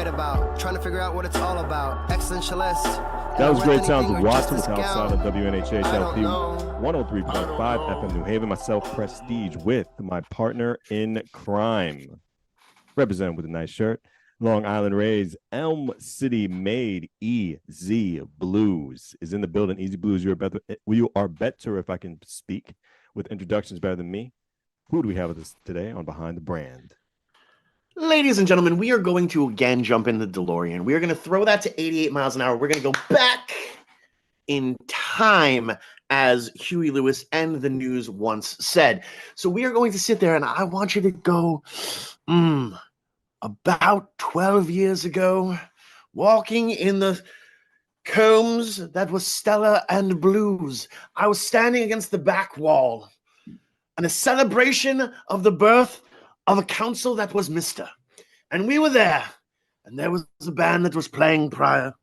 write about. Trying to figure out what it's all about. Existentialist. That was Great Sounds of Watson with Outside of WNHHLP 103.5 FM New Haven. Myself, Prestige, with my partner in crime. Representing with a nice shirt. Long Island Rays, Elm City made EZ Blues is in the building. EZ Blues, you are better if I can speak with introductions better than me. Who do we have with us today on Behind the Brand? Ladies and gentlemen, we are going to again jump in the DeLorean. We are going to throw that to 88 miles an hour. We're going to go back in time, as Huey Lewis and the News once said. So we are going to sit there, and I want you to go about 12 years ago, walking in the combs that was Stella and Blues. I was standing against the back wall and a celebration of the birth of a council that was Mister. And we were there, and there was a band that was playing prior.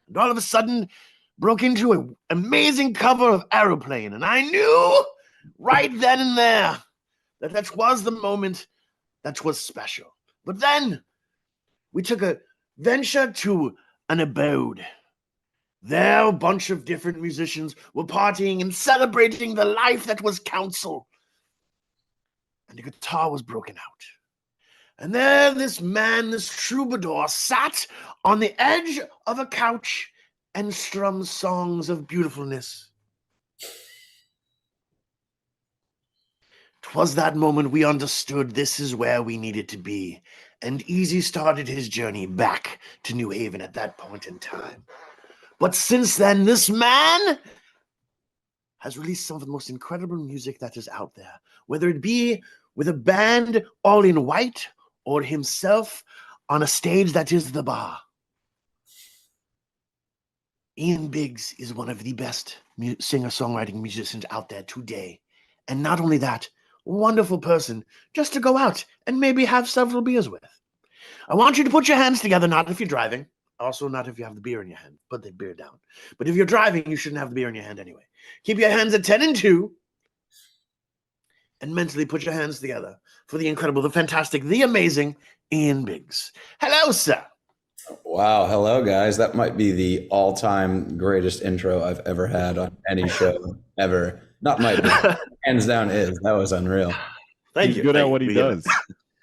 And all of a sudden, broke into an amazing cover of Aeroplane. And I knew right then and there that was the moment that was special. But then we took a venture to an abode. There, a bunch of different musicians were partying and celebrating the life that was council. And the guitar was broken out. And there this man, this troubadour, sat on the edge of a couch and strummed songs of beautifulness. 'Twas that moment we understood this is where we needed to be. And Easy started his journey back to New Haven at that point in time. But since then, this man has released some of the most incredible music that is out there, whether it be with a band all in white or himself on a stage that is the bar. Ian Biggs is one of the best singer-songwriting musicians out there today. And not only that, wonderful person just to go out and maybe have several beers with. I want you to put your hands together, not if you're driving. Also, not if you have the beer in your hand. Put the beer down. But if you're driving, you shouldn't have the beer in your hand anyway. Keep your hands at 10 and 2. And mentally put your hands together for the incredible, the fantastic, the amazing Ian Biggs. Hello, sir. Wow. Hello, guys. That might be the all-time greatest intro I've ever had on any show ever. Not might be. Hands down is. That was unreal. Thank you. He's good at what he does.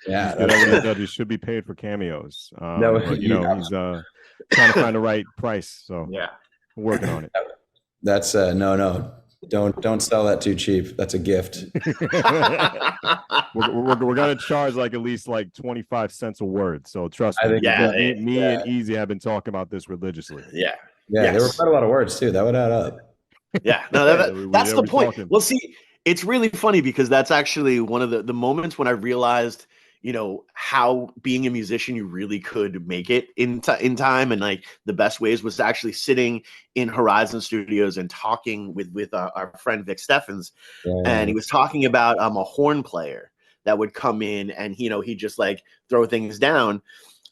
Yeah. He's good at what he does. He should be paid for cameos. But, he's trying to find the right price. So yeah, we're working on it. That's no. Don't sell that too cheap. That's a gift. we're gonna charge like at least like 25 cents a word. So trust me. Me and Easy have been talking about this religiously. Yeah. There were quite a lot of words too. That would add up. Yeah. No, that's the point. Talking. Well, see, it's really funny because that's actually one of the moments when I realized, how being a musician, you really could make it in time. And like the best ways was actually sitting in Horizon Studios and talking with our friend Vic Steffens. Yeah. And he was talking about a horn player that would come in and, he'd just like throw things down.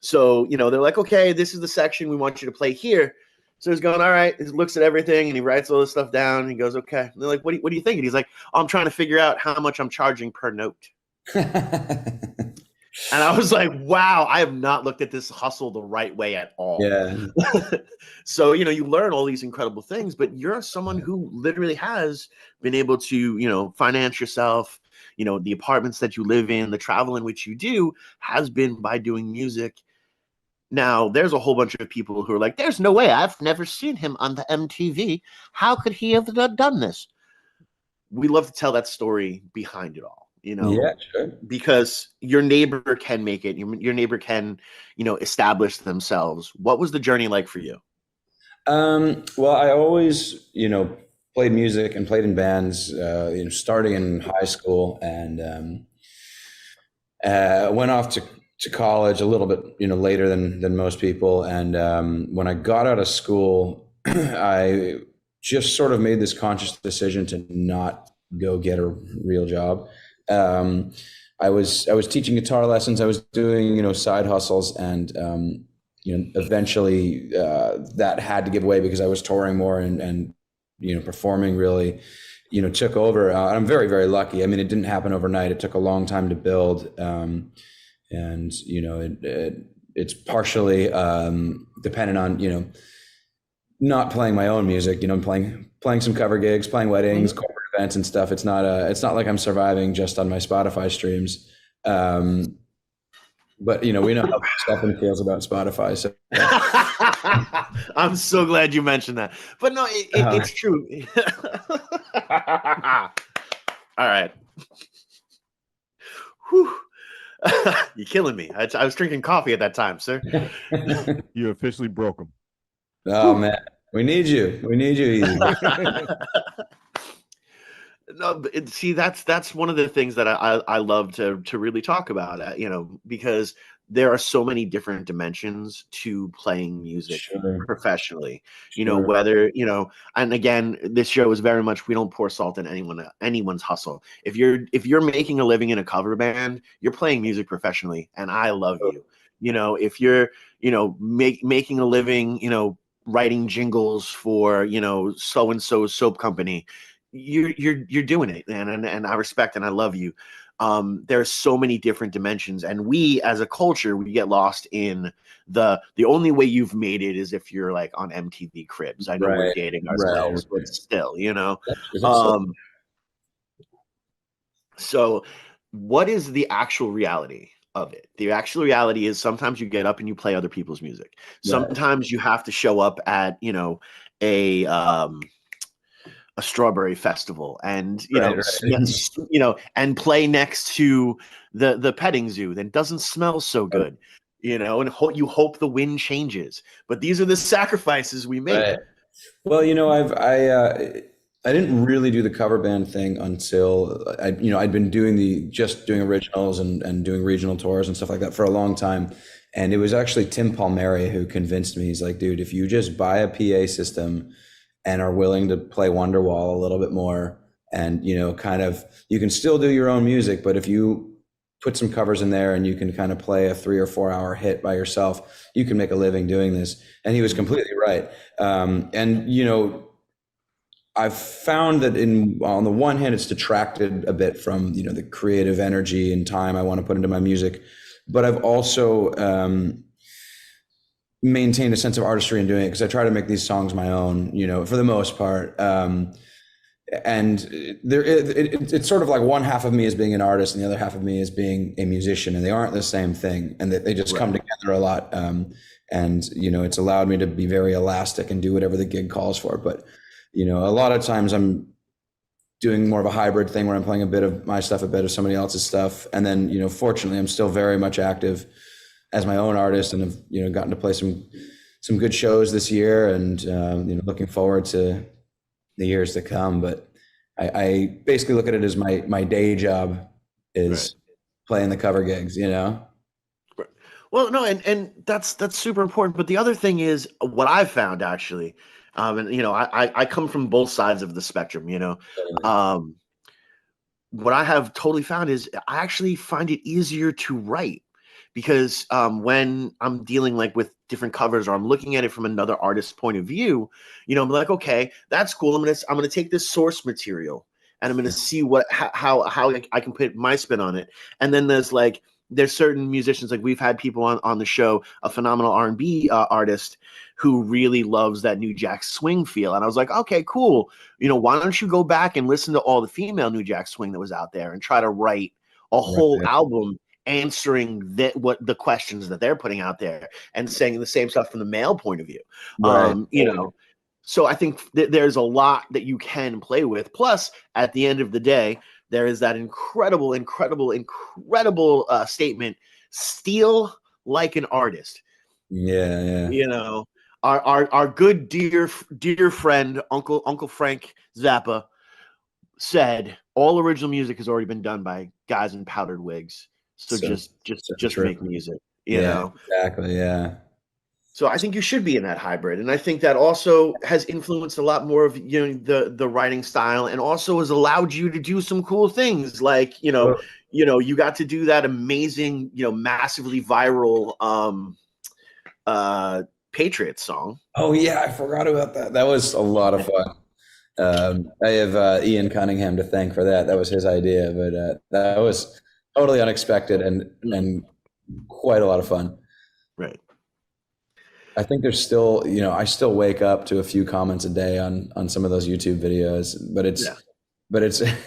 So, they're like, okay, this is the section we want you to play here. So he's going, all right, he looks at everything and he writes all this stuff down. And he goes, okay. And they're like, what do you think? And he's like, I'm trying to figure out how much I'm charging per note. And I was like, wow, I have not looked at this hustle the right way at all. Yeah. So, you learn all these incredible things, but you're someone who literally has been able to, finance yourself, the apartments that you live in, the travel in which you do has been by doing music. Now, there's a whole bunch of people who are like, there's no way, I've never seen him on the MTV. How could he have done this? We love to tell that story behind it all. Yeah, sure. Because your neighbor can make it. Your neighbor can, establish themselves. What was the journey like for you? Well, I always, played music and played in bands, starting in high school, and went off to college a little bit, later than most people. And when I got out of school, I just sort of made this conscious decision to not go get a real job. I was teaching guitar lessons. I was doing, side hustles, and, eventually, that had to give way because I was touring more and performing really, took over. I'm very, very lucky. I mean, it didn't happen overnight. It took a long time to build. And, it's partially dependent on, you know, not playing my own music, you know, playing some cover gigs, playing weddings, corporate events and stuff. It's not like I'm surviving just on my Spotify streams. But you know, we know how Stefan feels about Spotify. So I'm so glad you mentioned that. But no, it's true. All right. Whew. You're killing me. I was drinking coffee at that time, sir. You officially broke them. Oh man, we need you. We need you, Easy. No, see, that's one of the things that I love to really talk about, you know, because there are so many different dimensions to playing music professionally, you know, whether, you know, and again, this show is very much, we don't pour salt in anyone's hustle. If you're making a living in a cover band, you're playing music professionally, and I love you. You know, if you're, you know, making a living, you know, writing jingles for, you know, so and so soap company, you're doing it, man, and I respect and I love you. There's so many different dimensions, and we as a culture, we get lost in the only way you've made it is if you're like on MTV Cribs. I know we're dating ourselves, but still, you know. So what is the actual reality of it? The actual reality is sometimes you get up and you play other people's music. Sometimes you have to show up at, you know, a strawberry festival and you know, and play next to the petting zoo that doesn't smell so good, you know, and you hope the wind changes. But these are the sacrifices we make. Well, you know, I didn't really do the cover band thing until I'd been doing doing originals and doing regional tours and stuff like that for a long time. And it was actually Tim Palmieri who convinced me. He's like, dude, if you just buy a PA system and are willing to play Wonderwall a little bit more, and, you know, kind of, you can still do your own music, but if you put some covers in there and you can kind of play a 3 or 4 hour hit by yourself, you can make a living doing this. And he was completely right. And, you know, I've found that on the one hand, it's detracted a bit from, you know, the creative energy and time I want to put into my music, but I've also maintained a sense of artistry in doing it, because I try to make these songs my own, you know, for the most part. And it's sort of like one half of me is being an artist and the other half of me is being a musician, and they aren't the same thing, and they just come together a lot. And, you know, it's allowed me to be very elastic and do whatever the gig calls for. But, you know, a lot of times I'm doing more of a hybrid thing where I'm playing a bit of my stuff, a bit of somebody else's stuff. And then, you know, fortunately, I'm still very much active as my own artist, and have, you know, gotten to play some good shows this year, and, you know, looking forward to the years to come. But I basically look at it as my day job is playing the cover gigs, you know? Well, no, and that's super important. But the other thing is what I've found actually, and, you know, I come from both sides of the spectrum, you know. What I have totally found is I actually find it easier to write, because when I'm dealing like with different covers, or I'm looking at it from another artist's point of view, you know, I'm like, okay, that's cool. I'm gonna take this source material and I'm gonna see how I can put my spin on it. And then there's certain musicians, like we've had people on the show, a phenomenal R&B artist who really loves that New Jack Swing feel. And I was like, okay, cool. You know, why don't you go back and listen to all the female New Jack Swing that was out there and try to write a whole album answering what the questions that they're putting out there and saying the same stuff from the male point of view. You know, so I think there's a lot that you can play with. Plus, at the end of the day, there is that incredible statement: steal like an artist. Yeah. You know, our good dear friend Uncle Frank Zappa said all original music has already been done by guys in powdered wigs. So just make music, you know? Exactly. Yeah. So I think you should be in that hybrid. And I think that also has influenced a lot more of, you know, the writing style, and also has allowed you to do some cool things. Like, you know, you got to do that amazing, you know, massively viral Patriots song. Oh yeah, I forgot about that. That was a lot of fun. I have Ian Cunningham to thank for that. That was his idea, but that was totally unexpected and quite a lot of fun. I think there's still, I still wake up to a few comments a day on some of those YouTube videos, but Yeah.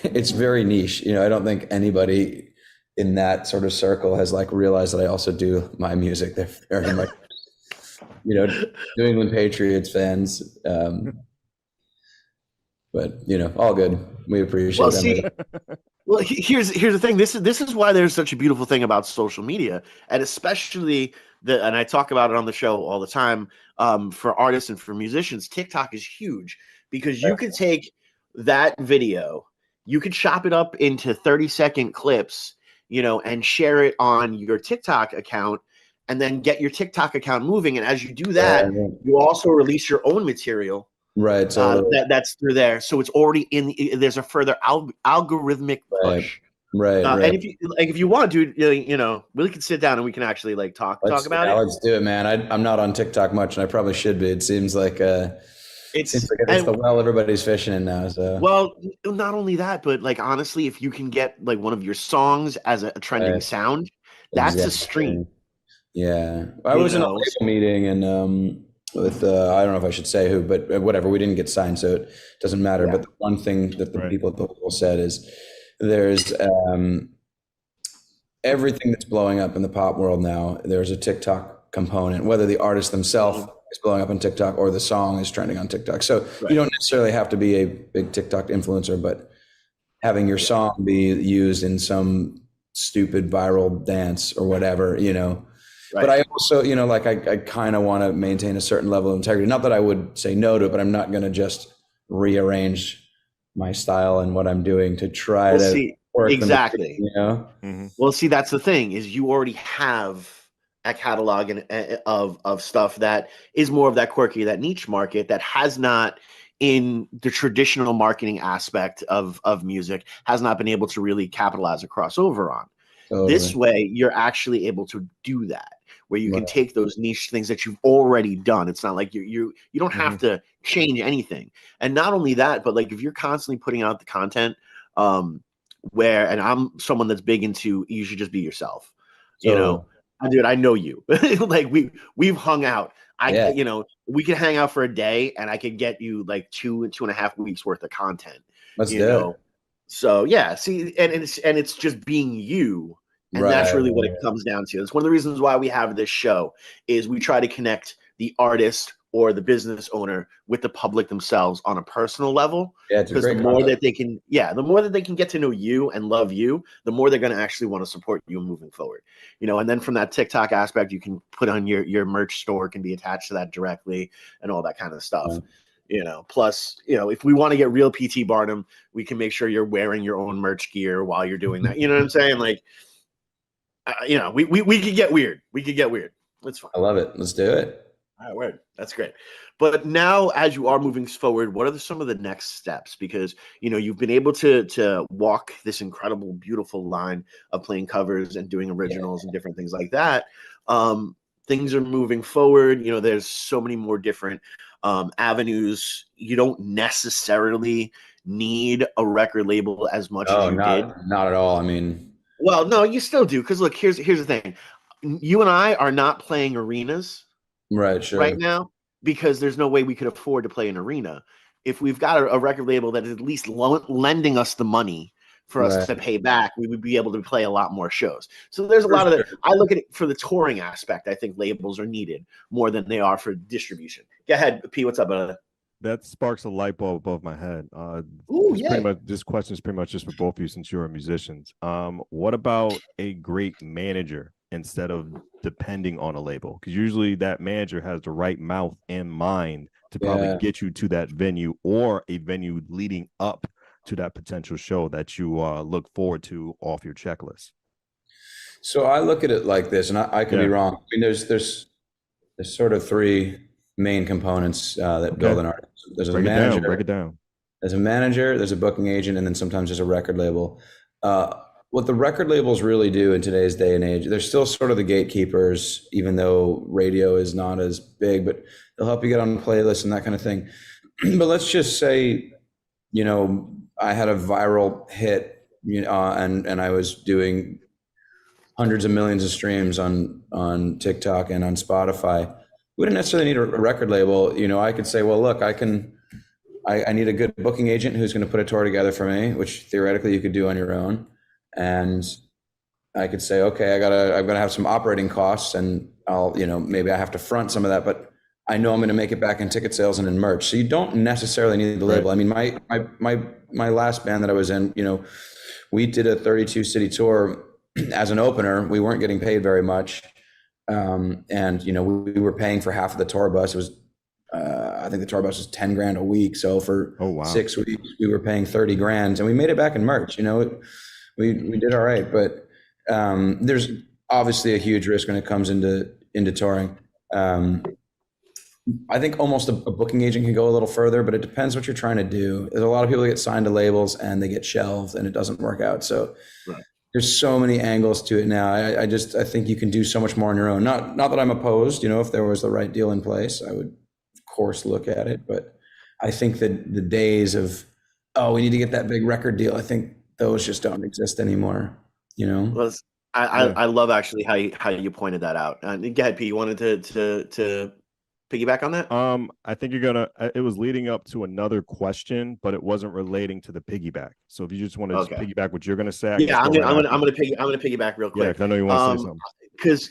it's very niche. I don't think anybody in that sort of circle has like realized that I also do my music. They're very much, New England Patriots fans. But all good. We appreciate Well, them. see, well, here's the thing. This is why there's such a beautiful thing about social media, and especially and I talk about it on the show all the time. For artists and for musicians, TikTok is huge because you could take that video, you could chop it up into 30-second clips, and share it on your TikTok account, and then get your TikTok account moving. And as you do that, you also release your own material. Right. So that's through there. So it's already there's a further algorithmic push. Right. And if you want to, we can sit down and we can actually like talk about it. Let's do it, man. I'm not on TikTok much, and I probably should be. It seems like it's the well everybody's fishing in now. So well, not only that, but like honestly, if you can get like one of your songs as a trending sound, that's a stream. Yeah, I was in a label meeting and with I don't know if I should say who, but whatever. We didn't get signed, so it doesn't matter. But the one thing that the people at the label said is there's everything that's blowing up in the pop world now. There's a TikTok component, whether the artist themselves is blowing up on TikTok or the song is trending on TikTok. So you don't necessarily have to be a big TikTok influencer, but having your song be used in some stupid viral dance or whatever, But I also, I kind of want to maintain a certain level of integrity. Not that I would say no to it, but I'm not going to just rearrange my style and what I'm doing to try to work. Exactly. Mm-hmm. Well, see, that's the thing is you already have a catalog of stuff that is more of that quirky, that niche market that has not, in the traditional marketing aspect of music, has not been able to really capitalize or cross over on. Totally. This way, you're actually able to do that, where you can take those niche things that you've already done. It's not like you don't have to change anything. And not only that, but like if you're constantly putting out the content, and I'm someone that's big into, you should just be yourself. Dude, I know you. Like we've hung out. We can hang out for a day and I could get you like 2.5 weeks worth of content. Let's do it. So yeah, see, and it's just being you. And that's really what it comes down to. It's one of the reasons why we have this show is we try to connect the artist or the business owner with the public themselves on a personal level. Yeah, it's a great the more that they can get to know you and love you, the more they're going to actually want to support you moving forward. And then from that TikTok aspect, you can put on your merch store can be attached to that directly and all that kind of stuff. Plus, if we want to get real PT Barnum, we can make sure you're wearing your own merch gear while you're doing that. You know what I'm saying? Like, we could get weird. We could get weird. That's fine. I love it. Let's do it. All right, word. That's great. But now, as you are moving forward, what are some of the next steps? Because you've been able to walk this incredible, beautiful line of playing covers and doing originals and different things like that. Things are moving forward. There's so many more different avenues. You don't necessarily need a record label as much as you did. Not at all. I mean. Well, no, you still do. Because look, here's the thing. You and I are not playing arenas right now because there's no way we could afford to play an arena. If we've got a record label that is at least lending us the money for us to pay back, we would be able to play a lot more shows. So there's a lot of I look at it for the touring aspect. I think labels are needed more than they are for distribution. Go ahead, P. What's up, brother? That sparks a light bulb above my head. This question is pretty much just for both of you since you're musicians. What about a great manager instead of depending on a label? Because usually that manager has the right mouth and mind to probably get you to that venue or a venue leading up to that potential show that you look forward to off your checklist. So I look at it like this, and I could be wrong. I mean, there's sort of three main components that build an artist. There's a manager. Break it down. There's a manager, there's a booking agent, and then sometimes there's a record label. What the record labels really do in today's day and age, they're still sort of the gatekeepers, even though radio is not as big, but they'll help you get on playlists and that kind of thing. But let's just say, I had a viral hit, and I was doing hundreds of millions of streams on TikTok and on Spotify. we didn't necessarily need a record label. You know, I could say, well, look, I need a good booking agent who's going to put a tour together for me, which theoretically you could do on your own. And I could say, okay, I'm going to have some operating costs, and I'll, you know, maybe I have to front some of that, but I know I'm going to make it back in ticket sales and in merch. So you don't necessarily need the label. I mean, my last band that I was in, you know, we did a 32 city tour as an opener. We weren't getting paid very much. And, you know, we were paying for half of the tour bus. It was, I think the tour bus was 10 grand a week. So for 6 weeks, we were paying 30 grand, and we made it back in merch. You know, we did all right, but there's obviously a huge risk when it comes into touring. I think almost a booking agent can go a little further, but it depends what you're trying to do. There's a lot of people that get signed to labels and they get shelved and it doesn't work out. So there's so many angles to it now. I think you can do so much more on your own. Not that I'm opposed, you know, if there was the right deal in place, I would of course look at it. But I think that the days of, oh, we need to get that big record deal, I think those just don't exist anymore, you know? Well, I love actually how you pointed that out. Go ahead, Pete. You wanted to piggyback on that? I think it was leading up to another question, but it wasn't relating to the piggyback. So if you just want to piggyback what you're going to say, yeah, I'm gonna piggyback real quick. Yeah, 'cause I know you want to say something.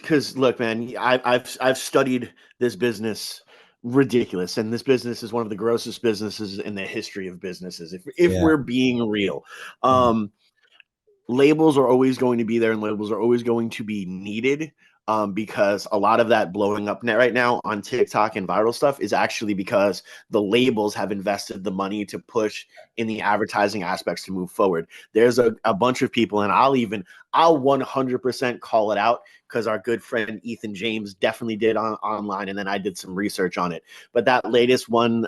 Because look, man, I've studied this business ridiculous, and this business is one of the grossest businesses in the history of businesses. If we're being real, labels are always going to be there, and labels are always going to be needed. Because a lot of that blowing up right now on TikTok and viral stuff is actually because the labels have invested the money to push in the advertising aspects to move forward. There's a bunch of people, and I'll 100% call it out because our good friend Ethan James definitely did online, and then I did some research on it. But that latest one,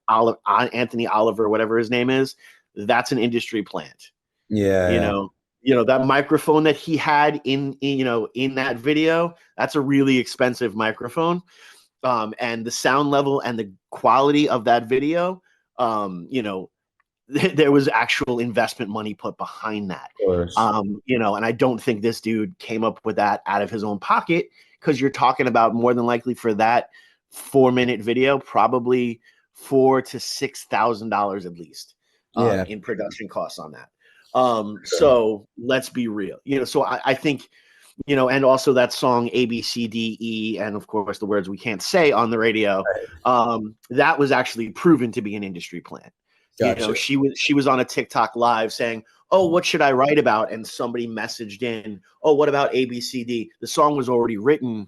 Anthony Oliver, whatever his name is, that's an industry plant. You know, that microphone that he had in that video, that's a really expensive microphone. And the sound level and the quality of that video, there was actual investment money put behind that. And I don't think this dude came up with that out of his own pocket, because you're talking about more than likely for that 4-minute video, probably $4,000 to $6,000 at least in production costs on that. So let's be real, so I think, and also that song ABCDE, and of course the words we can't say on the radio, that was actually proven to be an industry plant. Gotcha. She was on a TikTok live saying, oh, what should I write about? And somebody messaged in, oh, what about ABCD? The song was already written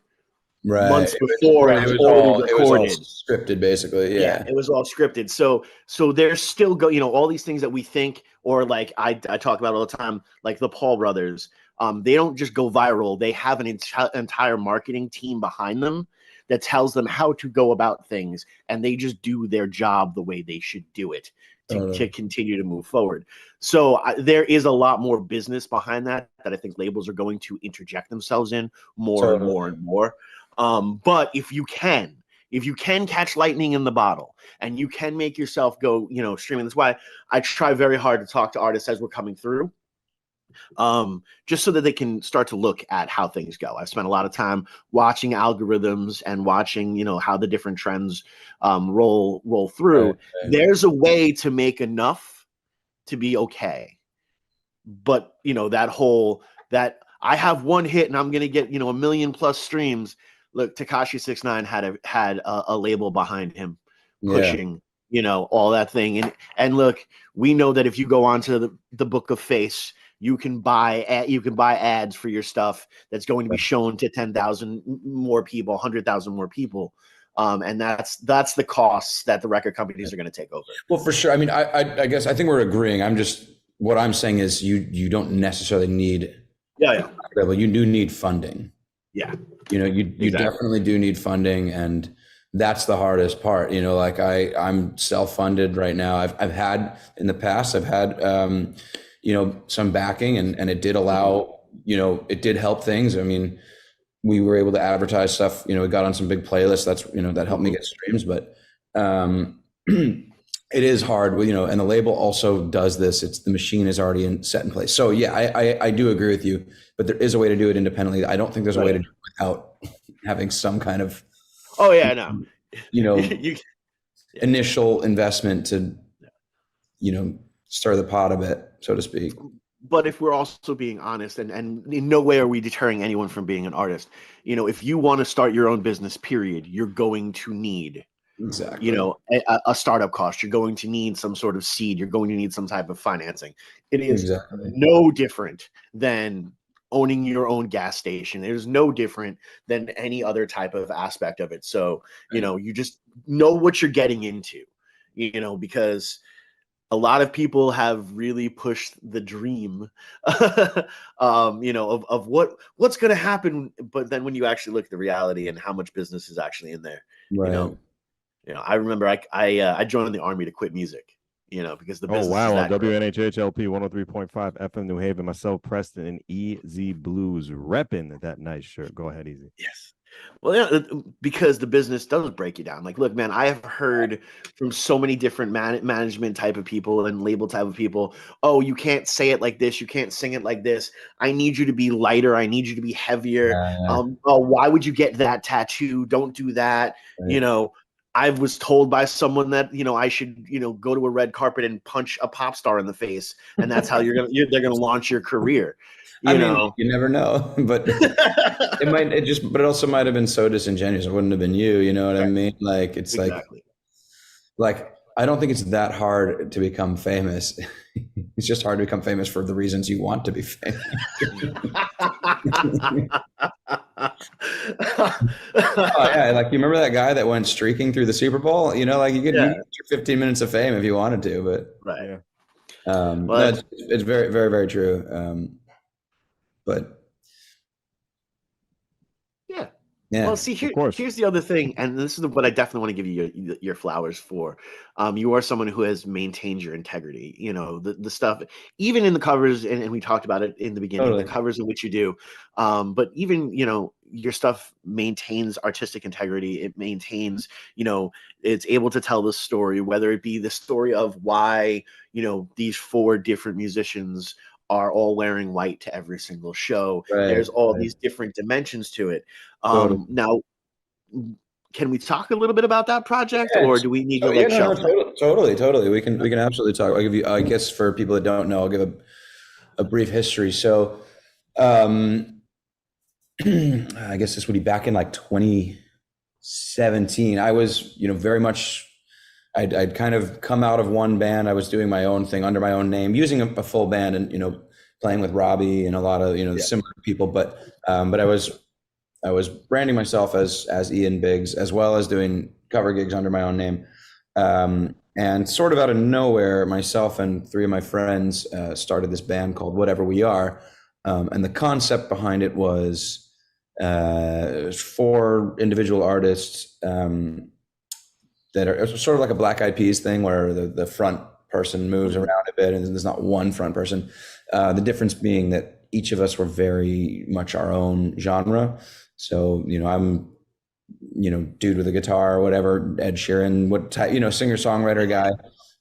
months before. It was all scripted, basically. Yeah, it was all scripted. So there's still all these things that we think, or like I talk about all the time, like the Paul brothers. They don't just go viral. They have an entire marketing team behind them that tells them how to go about things, and they just do their job the way they should do it to continue to move forward. So there is a lot more business behind that I think labels are going to interject themselves in more and more and more. But if you can catch lightning in the bottle and you can make yourself go, streaming, that's why I try very hard to talk to artists as we're coming through, just so that they can start to look at how things go. I've spent a lot of time watching algorithms and watching, how the different trends roll through. Right. There's a way to make enough to be okay. But, that I have one hit and I'm going to get, 1 million plus streams. Look, Tekashi 6ix9ine had a label behind him pushing, all that thing. And look, we know that if you go onto the Book of Face, you can buy ads for your stuff that's going to be shown to 10,000 more people, 100,000 more people. And that's the costs that the record companies are going to take over. Well, for sure. I mean, I guess I think we're agreeing. What I'm saying is you don't necessarily need you do need funding. Yeah. You exactly. Definitely do need funding, and that's the hardest part. Like I'm self-funded right now. I've had in the past, some backing, and it did allow, it did help things. I mean, we were able to advertise stuff, we got on some big playlists. That's, that helped me get streams, but it is hard, and the label also does this. The machine is already set in place. So yeah, I do agree with you, but there is a way to do it independently. I don't think there's a way to do it without having some kind of Oh yeah, no. you know, You, yeah. initial investment to, stir the pot a bit, so to speak. But if we're also being honest, and in no way are we deterring anyone from being an artist, if you want to start your own business, period, you're going to need, Exactly. a startup cost. You're going to need some sort of seed. You're going to need some type of financing. It is Exactly. no different than owning your own gas station. It is no different than any other type of aspect of it. So, you just know what you're getting into, because a lot of people have really pushed the dream, of what's going to happen. But then when you actually look at the reality and how much business is actually in there, you Right. know, I remember I joined the army to quit music, because the Oh, business is wow. On that good. WNHHLP 103.5 FM New Haven, myself, Preston, and EZ Blues repping that nice shirt. Go ahead, Easy. Yes. Well, yeah, because the business does break you down. Like, look, man, I have heard from so many different management type of people and label type of people. Oh, you can't say it like this. You can't sing it like this. I need you to be lighter. I need you to be heavier. Yeah. Oh, why would you get that tattoo? Don't do that. Right. I was told by someone that I should go to a red carpet and punch a pop star in the face, and that's how they're gonna launch your career. I mean, you never know, but but it also might have been so disingenuous. It wouldn't have been you. You know what I mean? Like, it's Exactly. like, I don't think it's that hard to become famous. It's just hard to become famous for the reasons you want to be famous. Oh yeah, like, you remember that guy that went streaking through the Super Bowl? Like, you could Yeah. get your 15 minutes of fame if you wanted to, but Right. Yeah. no, it's very, very, very true. But Yeah. yeah, Well, see, Of course. here's the other thing, and this is what I definitely want to give you your flowers for. You are someone who has maintained your integrity. The stuff, even in the covers, and we talked about it in the beginning, the totally. covers in which you do. But even your stuff maintains artistic integrity. It maintains, it's able to tell the story, whether it be the story of why these four different musicians are all wearing white to every single show. Right. There's all Right. these different dimensions to it. Totally. Now, can we talk a little bit about that project, Yeah, or do we need to yeah, no, no, shelf that? totally. We can absolutely talk. I'll give you, I guess, for people that don't know, I'll give a brief history. So, um, I guess this would be back in like 2017. I was, very much, I'd kind of come out of one band. I was doing my own thing under my own name, using a full band, and playing with Robbie and a lot of similar people. But I was branding myself as Ian Biggs, as well as doing cover gigs under my own name. And sort of out of nowhere, myself and three of my friends started this band called Whatever We Are. And the concept behind it was four individual artists that are sort of like a Black Eyed Peas thing, where the front person moves around a bit and there's not one front person. The difference being that each of us were very much our own genre. So, I'm, dude with a guitar or whatever, Ed Sheeran, what type, singer songwriter guy.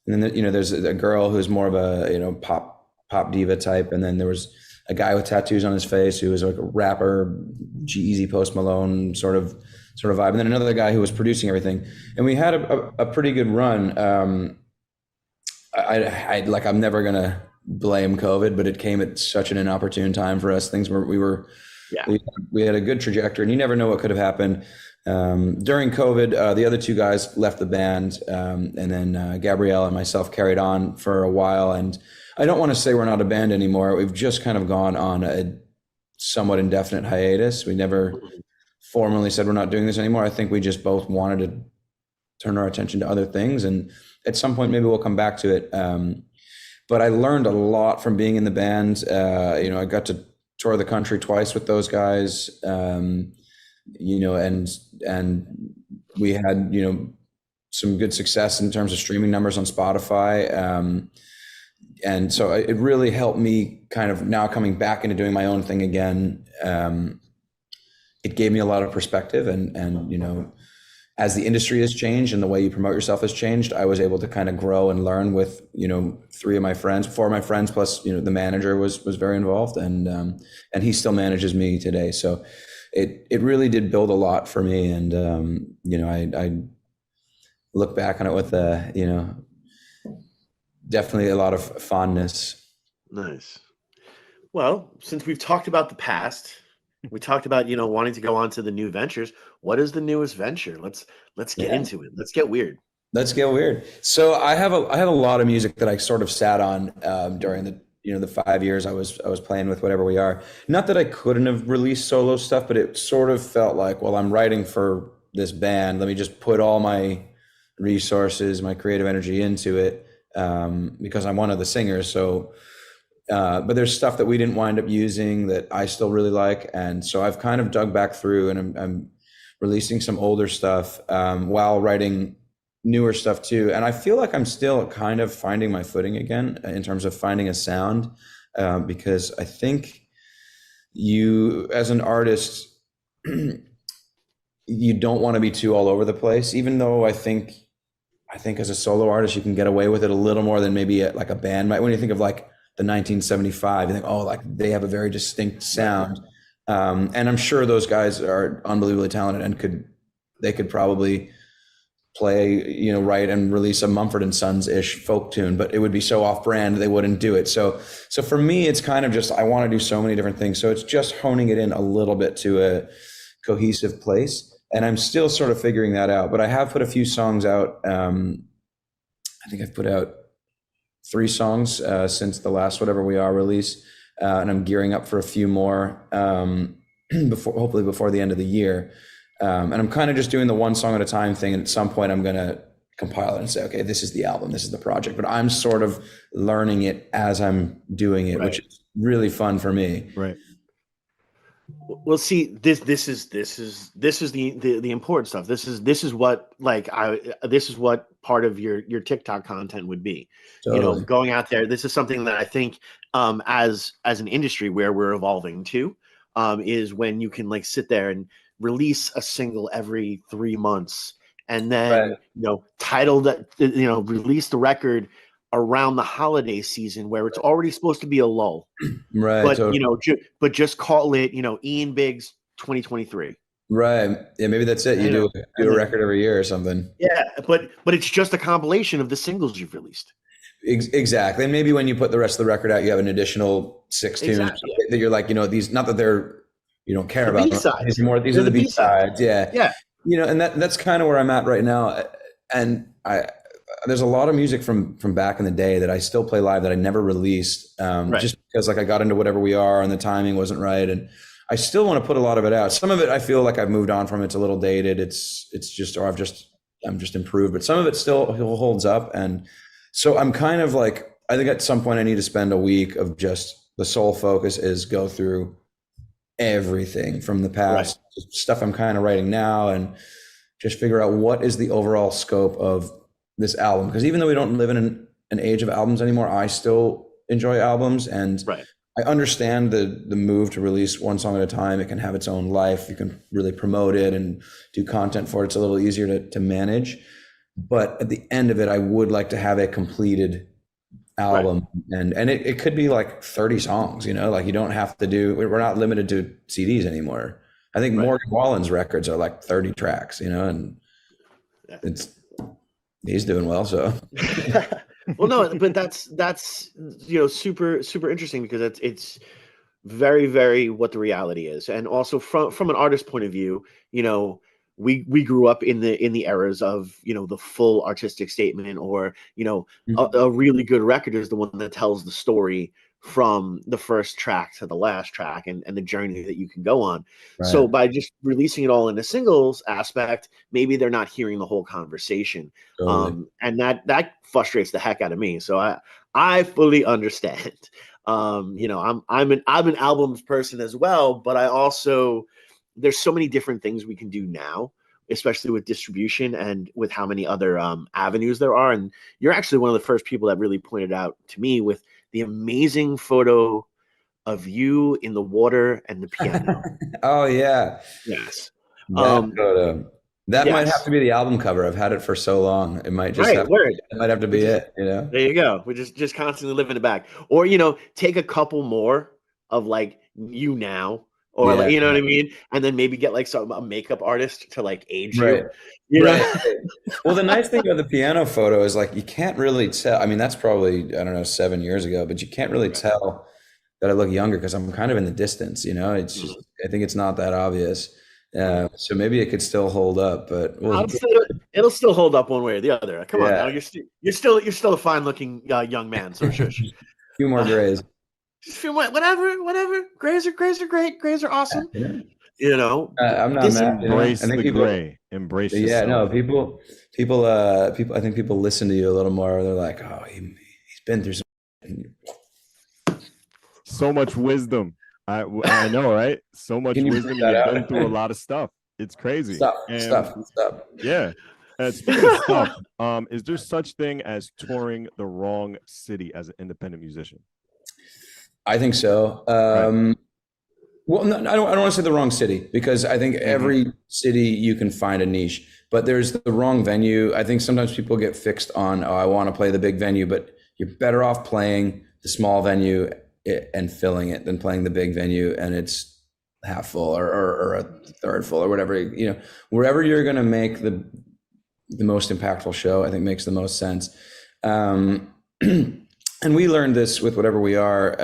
And then, there's a girl who's more of a, pop diva type. And then there was a guy with tattoos on his face who was like a rapper, G-Eazy, Post Malone sort of vibe. And then another guy who was producing everything. And we had a pretty good run. I'm never going to blame COVID, but it came at such an inopportune time for us. We had a good trajectory, and you never know what could have happened. During COVID, the other two guys left the band, and then Gabrielle and myself carried on for a while. And I don't want to say we're not a band anymore. We've just kind of gone on a somewhat indefinite hiatus. We never formally said we're not doing this anymore. I think we just both wanted to turn our attention to other things, and at some point maybe we'll come back to it. But I learned a lot from being in the band. I got to tour the country twice with those guys, and we had some good success in terms of streaming numbers on Spotify, and so it really helped me kind of now coming back into doing my own thing again. It gave me a lot of perspective, and as the industry has changed and the way you promote yourself has changed, I was able to kind of grow and learn with, four of my friends, plus, the manager was very involved, and he still manages me today. So it really did build a lot for me. And, I look back on it with, definitely a lot of fondness. Nice. Well, since we've talked about the past, we talked about, wanting to go on to the new ventures. What is the newest venture? Let's get Yeah. into it. Let's get weird. Let's get weird. So I have a lot of music that I sort of sat on during the 5 years I was playing with Whatever We Are. Not that I couldn't have released solo stuff, but it sort of felt like, well, I'm writing for this band. Let me just put all my resources, my creative energy into it, because I'm one of the singers. So, but there's stuff that we didn't wind up using that I still really like, and so I've kind of dug back through, and I'm releasing some older stuff while writing newer stuff too. And I feel like I'm still kind of finding my footing again in terms of finding a sound, because I think you, as an artist, you don't want to be too all over the place, even though I think as a solo artist, you can get away with it a little more than maybe like a band might. When you think of like the 1975, you think, oh, like they have a very distinct sound. And I'm sure those guys are unbelievably talented and they could probably play, write and release a Mumford & Sons-ish folk tune, but it would be so off-brand they wouldn't do it. So for me, it's kind of just, I want to do so many different things. So it's just honing it in a little bit to a cohesive place. And I'm still sort of figuring that out, but I have put a few songs out. I think I've put out 3 songs since the last Whatever We Are release. And I'm gearing up for a few more hopefully before the end of the year. And I'm kind of just doing the one song at a time thing. And at some point I'm going to compile it and say, okay, this is the album, this is the project, but I'm sort of learning it as I'm doing it, which is really fun for me. Right. Well, see, this is the important stuff. This is what this is what part of your TikTok content would be. Totally. Going out there. This is something that I think as an industry where we're evolving to is when you can like sit there and release a single every 3 months, and then title that, release the record around the holiday season where it's already supposed to be a lull, right? But totally. but just call it Ian Biggs 2023. Right. Yeah. Maybe that's it. You do a record every year or something. Yeah, but it's just a compilation of the singles you've released. Exactly. And maybe when you put the rest of the record out, you have an additional 6 tunes that you're like, these, not that you don't care about them. These are the B-sides. Yeah. Yeah. And that's kind of where I'm at right now. And there's a lot of music from back in the day that I still play live that I never released, just because like I got into Whatever We Are and the timing wasn't right. And I still want to put a lot of it out. Some of it I feel like I've moved on from. It's a little dated. It's just, or I'm just improved, but some of it still holds up. And so I'm kind of like, I think at some point I need to spend a week of just the sole focus is go through everything from the past, stuff I'm kind of writing now, and just figure out what is the overall scope of this album. Because even though we don't live in an age of albums anymore, I still enjoy albums, and I understand the move to release one song at a time. It can have its own life. You can really promote it and do content for it. It's a little easier to manage. But at the end of it, I would like to have a completed album, and it could be like 30 songs, like you don't have to we're not limited to CDs anymore. I think Morgan Wallen's records are like 30 tracks, and he's doing well, so. Well, no, but that's super, super interesting, because it's very, very what the reality is. And also from an artist point of view, we grew up in the eras of the full artistic statement, or a really good record is the one that tells the story from the first track to the last track, and the journey that you can go on. So by just releasing it all in a singles aspect, maybe they're not hearing the whole conversation. Totally. And that frustrates the heck out of me. So I fully understand. I'm an albums person as well, but I also, there's so many different things we can do now, especially with distribution and with how many other avenues there are. And you're actually one of the first people that really pointed out to me with the amazing photo of you in the water and the piano. Oh yeah. Yes. That photo. That might have to be the album cover. I've had it for so long. It might just it might have to be it. There you go. We just constantly living it back. Or take a couple more of like you now, or Yeah. like, you know what I mean? And then maybe get like a makeup artist to like age Right. you know? Right. Well, the nice thing about the piano photo is like you can't really tell. I mean, that's probably, I don't know, 7 years ago, but you can't really tell that I look younger because I'm kind of in the distance, you know? It's just, I think it's not that obvious. So maybe it could still hold up, but It'll still hold up one way or the other. Come on now, yeah, you're still a fine looking young man. So shush. few more grays. Just feel whatever. Grays are great. Grays are awesome. Yeah. You know, I'm not this mad. You know? I Embrace think the people, gray. Embrace yeah, no, yourself. people, I think people listen to you a little more. They're like, oh, he's been through some. So much wisdom. I know, right? So much Can you wisdom. put that You've out? been through a lot of stuff. It's crazy. Stuff. Yeah. Speaking of stuff, is there such thing as touring the wrong city as an independent musician? I think so. Right. Well, no, I don't want to say the wrong city because I think every city you can find a niche, but there's the wrong venue. I think sometimes people get fixed on, oh, I want to play the big venue, but you're better off playing the small venue and filling it than playing the big venue and it's half full or a third full or whatever. You know, wherever you're going to make the most impactful show, I think makes the most sense. And we learned this with Whatever We Are.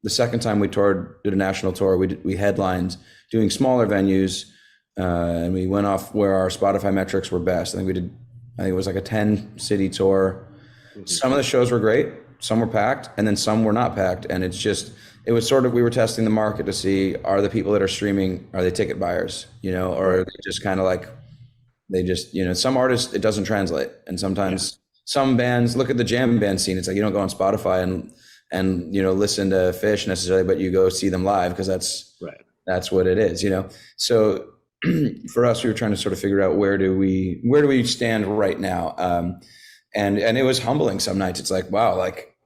The second time we did a national tour, we headlined doing smaller venues, and we went off where our Spotify metrics were best. I think it was like a 10-city tour. Some of the shows were great, some were packed, and then some were not packed. And it was sort of, we were testing the market to see, are the people that are streaming, are they ticket buyers, you know, or are they just kind of like, they just, you know, some artists, it doesn't translate. And sometimes some bands, look at the jam band scene. It's like, you don't go on Spotify and, you know, listen to Fish necessarily, but you go see them live because that's what it is, you know? So for us, we were trying to sort of figure out where do we stand right now? And it was humbling some nights. It's like, wow, like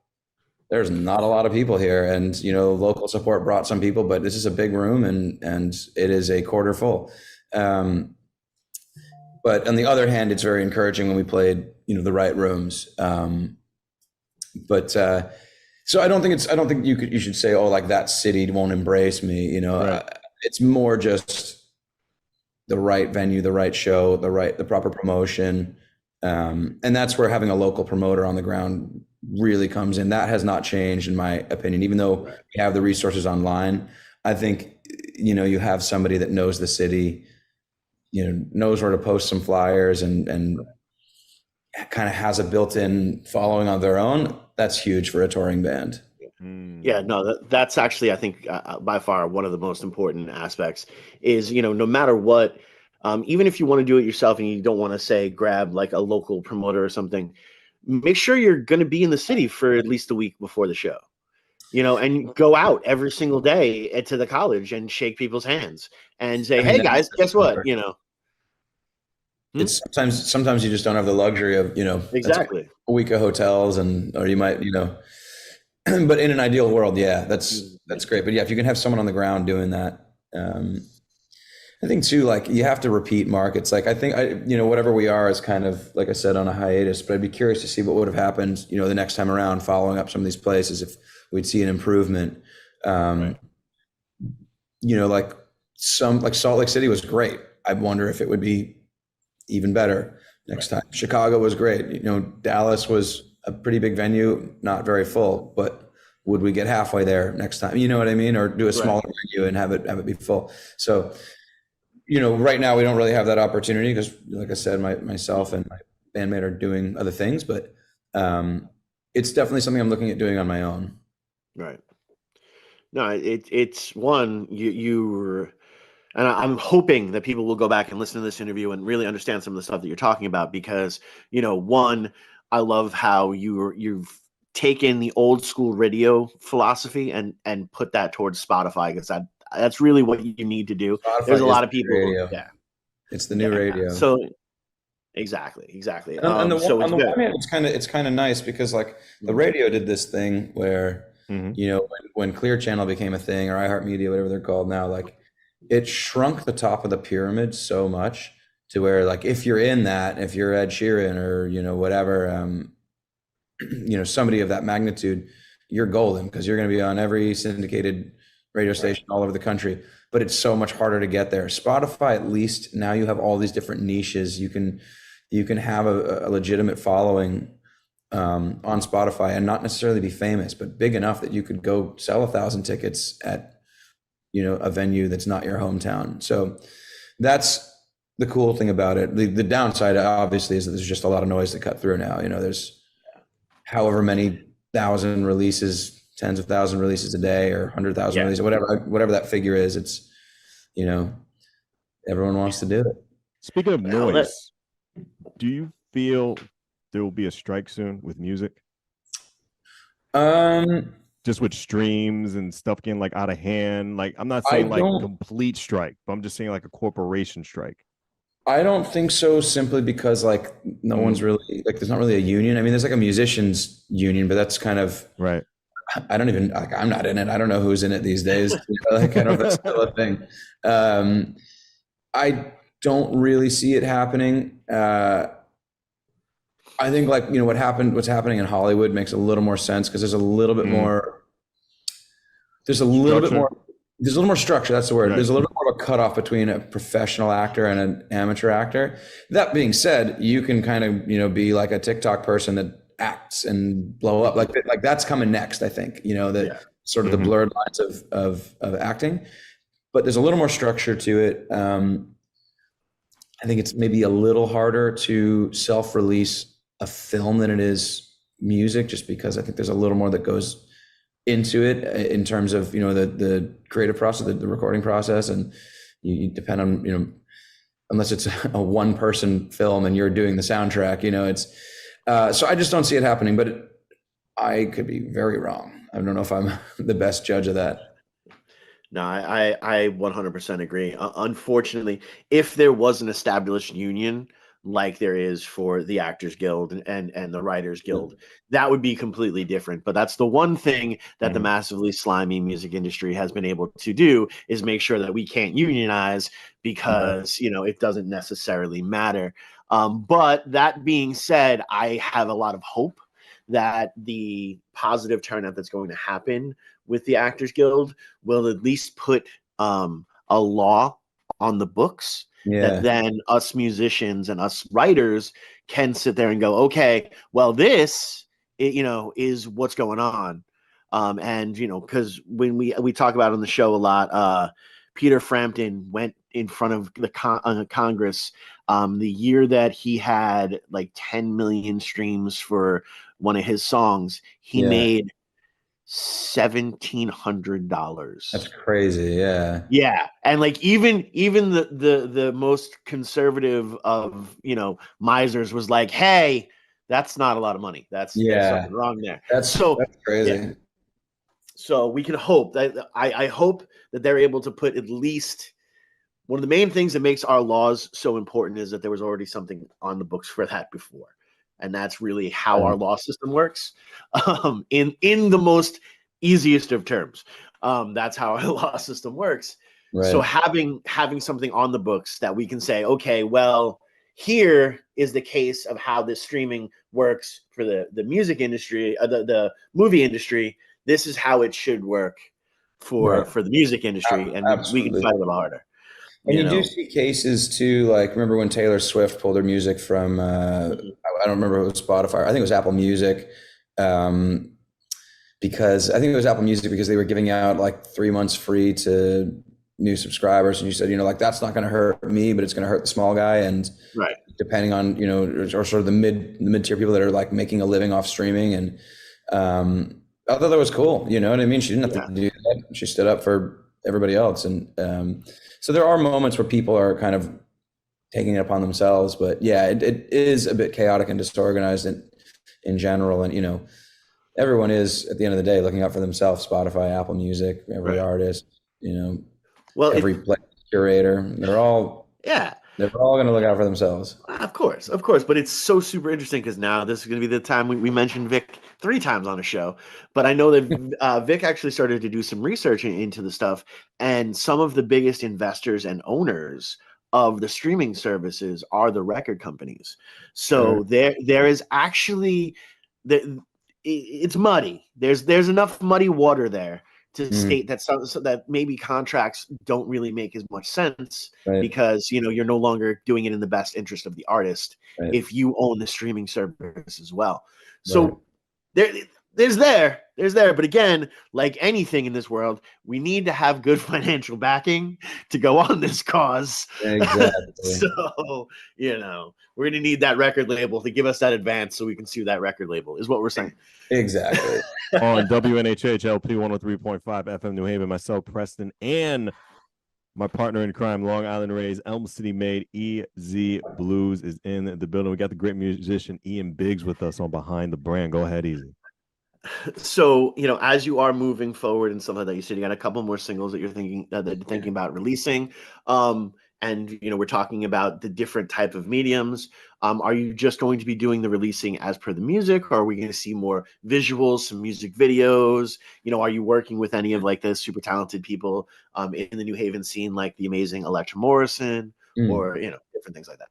there's not a lot of people here, and, you know, local support brought some people, but this is a big room and it is a quarter full. But on the other hand, it's very encouraging when we played, you know, the right rooms. So I don't think you should say, oh, like that city won't embrace me. You know, Right. It's more just the right venue, the right show, the proper promotion. And that's where having a local promoter on the ground really comes in. That has not changed in my opinion, even though we have the resources online. I think, you know, you have somebody that knows the city, you know, knows where to post some flyers and kind of has a built-in following on their own. That's huge for a touring band. Yeah, no, that's actually, I think, by far one of the most important aspects is, you know, no matter what, even if you want to do it yourself and you don't want to say grab like a local promoter or something, make sure you're going to be in the city for at least a week before the show, you know, and go out every single day to the college and shake people's hands and say, hey guys, guess what, you know. It's sometimes you just don't have the luxury of, you know, Exactly. a week of hotels or you might, you know, but in an ideal world, yeah, that's great. But yeah, if you can have someone on the ground doing that, I think too, like you have to repeat markets. Like I think you know, Whatever We Are is kind of, like I said, on a hiatus, but I'd be curious to see what would have happened, you know, the next time around, following up some of these places, if we'd see an improvement. You know, like Salt Lake City was great. I wonder if it would be even better next time. Chicago was great. You know, Dallas was a pretty big venue, not very full, but would we get halfway there next time? You know what I mean? Or do a smaller venue and have it be full. So, you know, right now we don't really have that opportunity because, like I said, myself and my bandmate are doing other things, but it's definitely something I'm looking at doing on my own. Right. No, it's one you and I'm hoping that people will go back and listen to this interview and really understand some of the stuff that you're talking about because, you know, one, I love how you've taken the old school radio philosophy and put that towards Spotify because that's really what you need to do. Spotify There's a lot of is the people. radio. Yeah. It's the new radio. So exactly. And on the one hand, it's kind of nice because like the radio did this thing where, you know, when Clear Channel became a thing or iHeartMedia, whatever they're called now, like it shrunk the top of the pyramid so much to where like if you're in that, if you're Ed Sheeran or, you know, whatever, you know, somebody of that magnitude, you're golden because you're going to be on every syndicated radio station all over the country. but it's so much harder to get there. Spotify, at least now you have all these different niches. You can have a legitimate following on Spotify and not necessarily be famous, but big enough that you could go sell 1,000 tickets at, a venue that's not your hometown. So that's the cool thing about it. The downside obviously is that there's just a lot of noise to cut through now. There's however many thousand releases, tens of thousand releases a day, or 100,000 releases, whatever that figure is. It's, everyone wants to do it. Speaking of noise, do you feel there will be a strike soon with music? Just with streams and stuff getting like out of hand. Like, I'm not saying like complete strike, but I'm just saying like a corporation strike. I don't think so, simply because like no one's really like, there's not really a union. I mean, there's like a musicians union, but that's kind of right. I don't even like, I'm not in it. I don't know who's in it these days. Like, I don't know if that's still a thing. I don't really see it happening. I think like, what's happening in Hollywood makes a little more sense, because there's a little bit more, there's a little more structure. That's the word. Right. There's a little more of a cutoff between a professional actor and an amateur actor. That being said, you can kind of, be like a TikTok person that acts and blow up like that's coming next. I think, sort of the blurred lines of acting, but there's a little more structure to it. I think it's maybe a little harder to self-release a film than it is music, just because I think there's a little more that goes into it in terms of, the creative process, the recording process. And you depend on, unless it's a one person film and you're doing the soundtrack, it's, so I just don't see it happening, but I could be very wrong. I don't know if I'm the best judge of that. No, I 100% agree. Unfortunately, if there was an established union like there is for the Actors Guild and the Writers Guild, that would be completely different. But that's the one thing that the massively slimy music industry has been able to do, is make sure that we can't unionize, because, it doesn't necessarily matter. But that being said, I have a lot of hope that the positive turnout that's going to happen with the Actors Guild will at least put a law on the books that then us musicians and us writers can sit there and go, okay, well, this, is what's going on. And, because when we talk about on the show a lot, Peter Frampton went in front of the Congress the year that he had like 10 million streams for one of his songs. He made $1,700. That's crazy. Yeah. And like even the most conservative of misers was like, hey, that's not a lot of money. There's something wrong there. That's crazy. Yeah. So we can hope that I hope that they're able to put at least, one of the main things that makes our laws so important is that there was already something on the books for that before. And that's really how our law system works. In the most easiest of terms, that's how our law system works. Right. So having something on the books that we can say, okay, well, here is the case of how this streaming works for the music industry, the movie industry. This is how it should work for the music industry, and we can fight a little harder. And you do see cases too, like remember when Taylor Swift pulled her music from, I don't remember if it was Spotify, I think it was Apple Music, because I think it was Apple Music because they were giving out like 3 months free to new subscribers. And you said, like, that's not going to hurt me, but it's going to hurt the small guy. And depending on, or sort of the mid-tier people that are like making a living off streaming. And I thought that was cool. You know what I mean? She didn't have to do that. She stood up for everybody else. And so there are moments where people are kind of taking it upon themselves, but it is a bit chaotic and disorganized in general. And, everyone is at the end of the day looking out for themselves. Spotify, Apple Music, every artist, every play curator, they're all going to look out for themselves. Of course. But it's so super interesting because now this is going to be the time we mentioned Vic 3 times on a show. But I know that Vic actually started to do some research into the stuff, and some of the biggest investors and owners of the streaming services are the record companies. So there is actually it's muddy. There's enough muddy water there to state that so that maybe contracts don't really make as much sense Right. because you're no longer doing it in the best interest of the artist Right. if you own the streaming service as well. Right. So there's there, but again, like anything in this world, we need to have good financial backing to go on this cause. Exactly. So we're gonna need that record label to give us that advance so we can sue that record label, is what we're saying. Exactly. On WNHH LP 103.5 FM New Haven, myself, Preston, and my partner in crime, Long Island Rays, Elm City made EZ BlueZ is in the building. We got the great musician Ian Biggs with us on Behind the Brand. Go ahead, Easy. So as you are moving forward and stuff like that, you said you got a couple more singles that you're thinking about releasing. And we're talking about the different type of mediums. Are you just going to be doing the releasing as per the music, or are we going to see more visuals, some music videos? Are you working with any of like the super talented people in the New Haven scene, like the amazing Electra Morrison, or different things like that?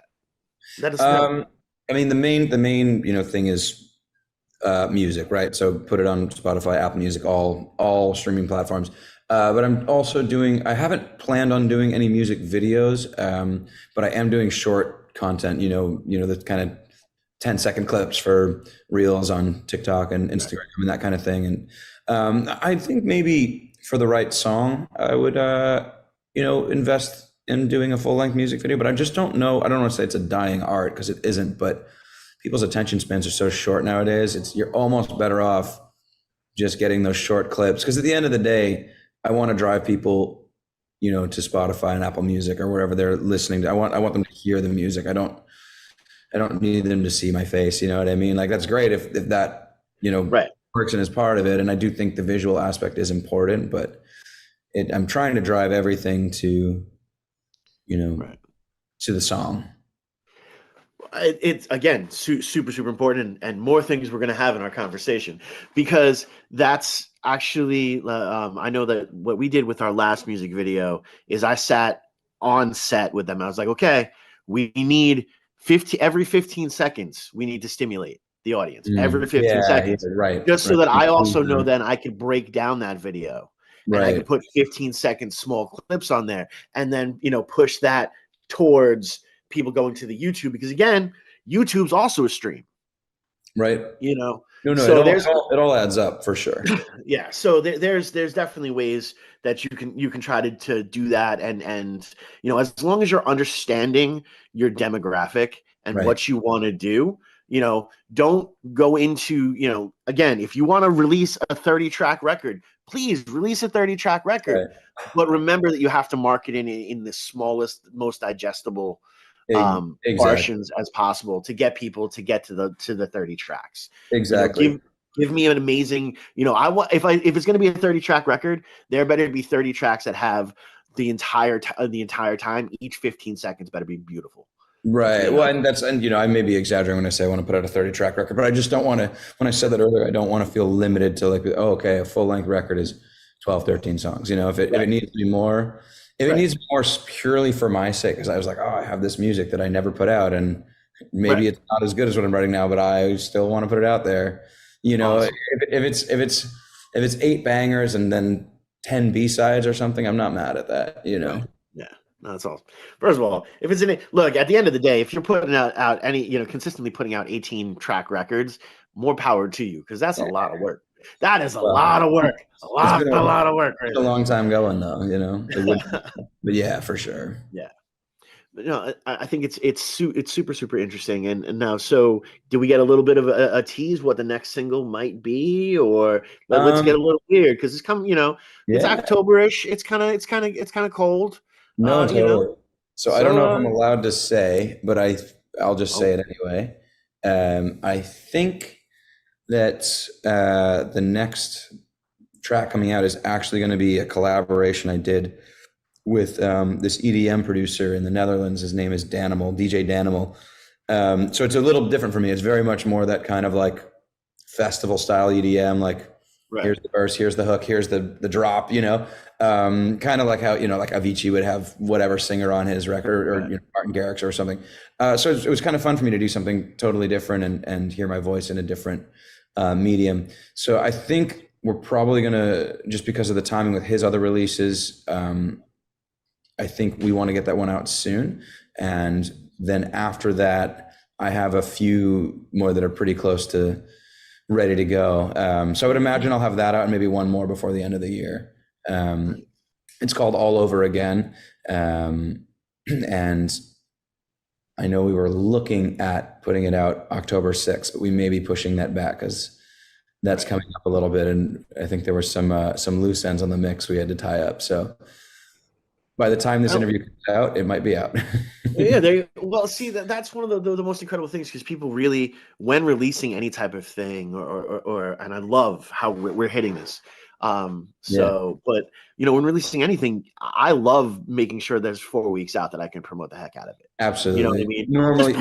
Let us know. I mean, the main thing is music, right? So put it on Spotify, Apple Music, all streaming platforms. But I'm also I haven't planned on doing any music videos, but I am doing short content, the kind of 10-second clips for reels on TikTok and Instagram and that kind of thing. And I think maybe for the right song, I would, invest in doing a full-length music video, but I just don't know. I don't want to say it's a dying art because it isn't, but people's attention spans are so short nowadays. You're almost better off just getting those short clips, because at the end of the day, I want to drive people, to Spotify and Apple Music or wherever they're listening to. I want them to hear the music. I don't need them to see my face. You know what I mean? Like, that's great if that, works and is part of it. And I do think the visual aspect is important, but I'm trying to drive everything to, to the song. It's again super important, and more things we're going to have in our conversation, because that's actually I know that what we did with our last music video is I sat on set with them. I was like, okay, we need every 15 seconds we need to stimulate the audience every 15 seconds, right? Just so that I also know then I could break down that video, and I could put 15-second small clips on there, and then push that towards people going to the YouTube, because again, YouTube's also a stream, right? No, so it all adds up for sure. Yeah, so there's definitely ways that you can try to do that, and as long as you're understanding your demographic and what you want to do, don't go into, again, if you want to release a 30-track record, please release a 30-track record, but remember that you have to market it in the smallest, most digestible portions as possible to get people to get to the 30 tracks. Exactly. Give me an amazing, I want, if it's going to be a 30-track record, there better be 30 tracks that have the entire time, each 15 seconds better be beautiful. Right. Well, and I may be exaggerating when I say I want to put out a 30-track record, but I just don't want to, when I said that earlier, I don't want to feel limited to like, oh, okay, a full-length record is 12, 13 songs. If it needs to be more, it needs to be more purely for my sake, because I was like, oh, I have this music that I never put out, and maybe it's not as good as what I'm writing now, but I still want to put it out there. Awesome. If it's 8 bangers and then 10 B-sides or something, I'm not mad at that. Yeah, no, that's awesome. First of all, if it's look, at the end of the day, if you're putting out any, consistently putting out 18-track records, more power to you, because that's a lot of work. That is a lot of work. A lot of work. It's a long time going, though. But yeah, for sure. Yeah. But I think it's super interesting. And now, so do we get a little bit of a tease what the next single might be, or let's get a little weird, because it's coming. It's October-ish. It's kind of cold. No, totally. So I don't know if I'm allowed to say, but I'll just say it anyway. I think that the next track coming out is actually going to be a collaboration I did with this EDM producer in the Netherlands. His name is DJ Danimal. So it's a little different for me. It's very much more that kind of like festival style EDM, like here's the verse, here's the hook, here's the drop, kind of like how, like Avicii would have whatever singer on his record, or Martin Garrix or something. So it was kind of fun for me to do something totally different and hear my voice in a different medium. So I think we're probably gonna, just because of the timing with his other releases, I think we want to get that one out soon. And then after that, I have a few more that are pretty close to ready to go. So I would imagine I'll have that out and maybe one more before the end of the year. It's called All Over Again. And I know we were looking at putting it out October 6th, but we may be pushing that back because that's coming up a little bit. And I think there were some loose ends on the mix we had to tie up. So by the time this interview comes out, it might be out. Yeah, well, see, that's one of the most incredible things, because people really, when releasing any type of thing, or and I love how we're hitting this. But when releasing anything, I love making sure there's 4 weeks out that I can promote the heck out of it. Absolutely. You know what I mean?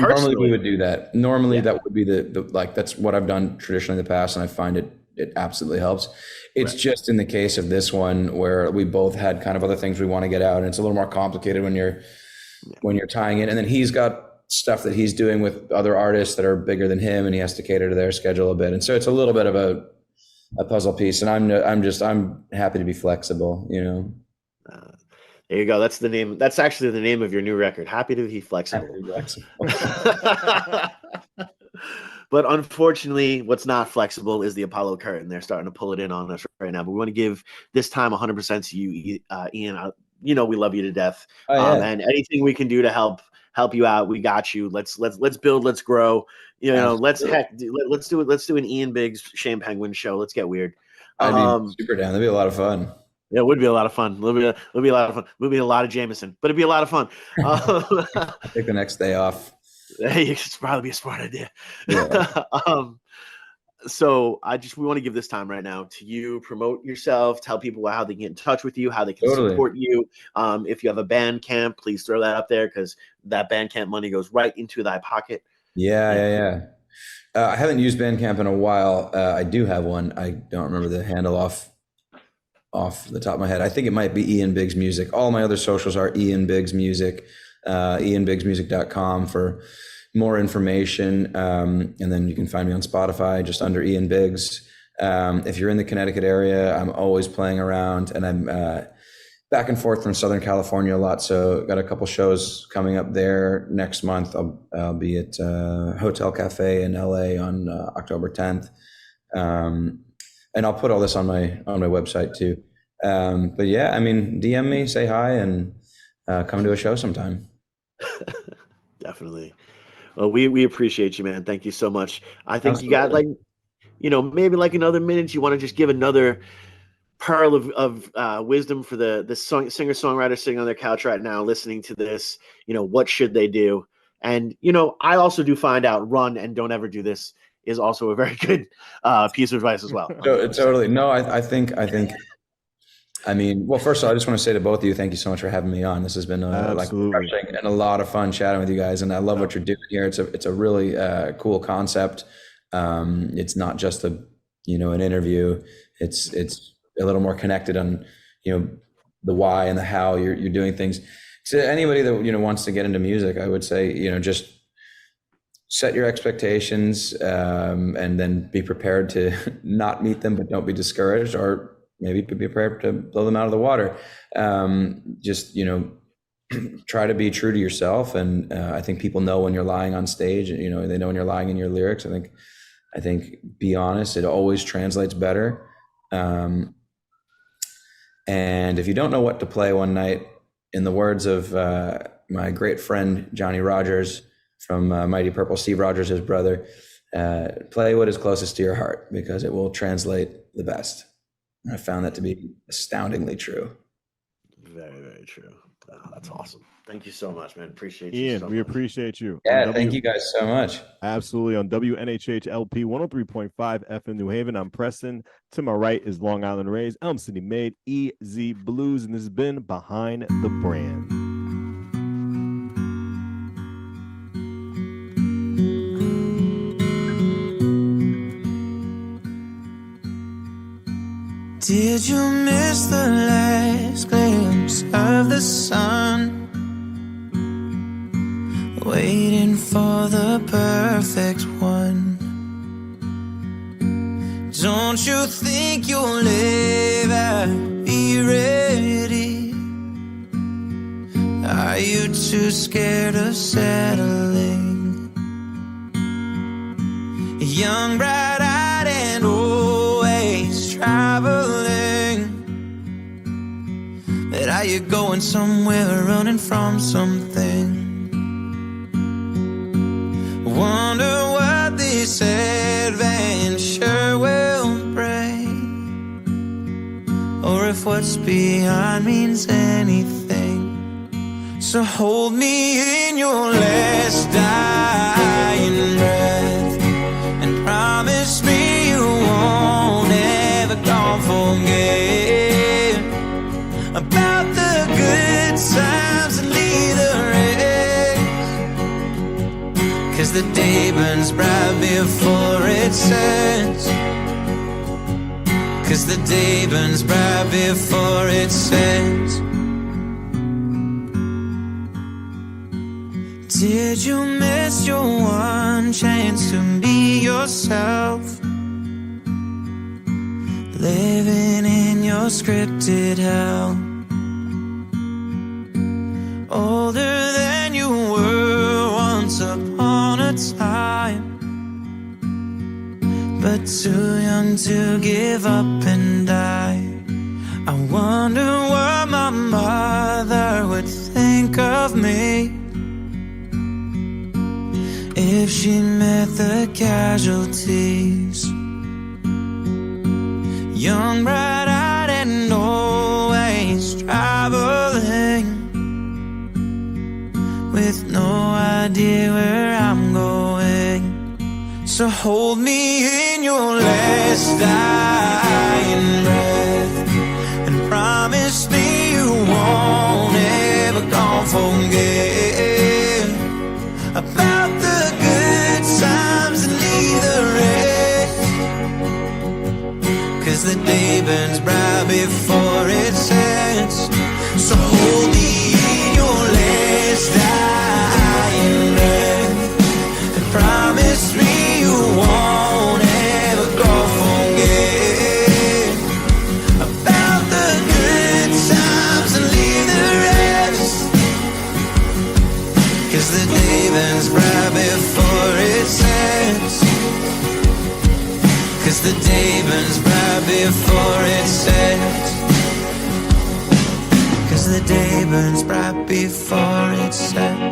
Normally we would do that. Normally that would be the like, that's what I've done traditionally in the past, and I find it absolutely helps. It's just in the case of this one where we both had kind of other things we want to get out, and it's a little more complicated when you're tying it. And then he's got stuff that he's doing with other artists that are bigger than him, and he has to cater to their schedule a bit. And so it's a little bit of a puzzle piece. And I'm happy to be flexible, There you go. That's the name. That's actually the name of your new record. Happy to be flexible. But unfortunately, what's not flexible is the Apollo curtain. They're starting to pull it in on us right now. But we want to give this time 100% to you, Ian. We love you to death. And anything we can do to help you out, we got you. Let's build, let's grow. Let's do an Ian Biggs Shane Penguin show. Let's get weird. I'd be super down. That'd be a lot of fun. Yeah, it would be a lot of fun. It'll be a lot of fun. It'll be a lot of Jameson, but it'd be a lot of fun. Take the next day off. It's probably be a smart idea. Yeah. So we want to give this time right now to you. Promote yourself. Tell people how they can get in touch with you, how they can support you. If you have a Bandcamp, please throw that up there, because that Bandcamp money goes right into thy pocket. Yeah. I haven't used Bandcamp in a while. I do have one. I don't remember the handle off the top of my head. I think it might be Ian Biggs Music. All my other socials are Ian Biggs Music, ianbiggsmusic.com for more information. And then you can find me on Spotify just under Ian Biggs. If you're in the Connecticut area, I'm always playing around, and I'm back and forth from Southern California a lot. So got a couple shows coming up there next month. I'll be at Hotel Cafe in LA on October 10th. And I'll put all this on my website too. But yeah, I mean, DM me, say hi, and come to a show sometime. Definitely. Well, we appreciate you, man. Thank you so much. I think you got maybe like another minute. You want to just give another pearl of wisdom for the singer-songwriter sitting on their couch right now, listening to this. What should they do? And I also do find out, run and don't ever do this is also a very good piece of advice as well. Totally. No, I think. I mean, well, first of all, I just want to say to both of you, thank you so much for having me on. This has been refreshing and a lot of fun chatting with you guys, and I love what you're doing here. It's a really cool concept. It's not just an interview. It's a little more connected on the why and the how you're doing things. So anybody that wants to get into music, I would say just set your expectations, and then be prepared to not meet them, but don't be discouraged, or maybe be prepared to blow them out of the water. Just try to be true to yourself, and I think people know when you're lying on stage, and they know when you're lying in your lyrics. I think be honest. It always translates better. And if you don't know what to play one night, in the words of my great friend Johnny Rogers from Mighty Purple, Steve Rogers, his brother, play what is closest to your heart, because it will translate the best. And I found that to be astoundingly true. Very, very true. Oh, that's awesome. Thank you so much, man. Appreciate you. Ian, so we appreciate you. Yeah, thank you guys so much. Absolutely. On WNHH LP 103.5 FM New Haven, I'm Preston. To my right is Long Island Rays, Elm City Made, EZ Blues, and this has been Behind the Brand. Did you miss the last glimpse of the sun? Waiting for the perfect one. Don't you think think you'll ever be ready? Are you too scared of settling? Young, bright-eyed, and always traveling. But are you going somewhere, running from something? Wonder what this adventure will bring, or if what's behind means anything. So hold me in your last dying breath, and promise me you won't ever go forget about the good times and leave the rest. 'Cause the day burns bright before it sets. 'Cause the day burns bright before it sets. Did you miss your one chance to be yourself? Living in your scripted hell. Older than you were once upon a time, but too young to give up and die. I wonder what my mother would think of me if she met the casualties. Young, bright-eyed, and always traveling, with no idea where I'm going. So hold me in your last dying breath, and promise me you won't ever go forget about the good times and leave the rest. 'Cause the day burns bright before it sets. So hold me in your last dying breath, and promise me you won't ever go forget about the good times and leave the rest. 'Cause the day burns bright before it sets. 'Cause the day burns bright before it sets. 'Cause the day burns bright before it sets.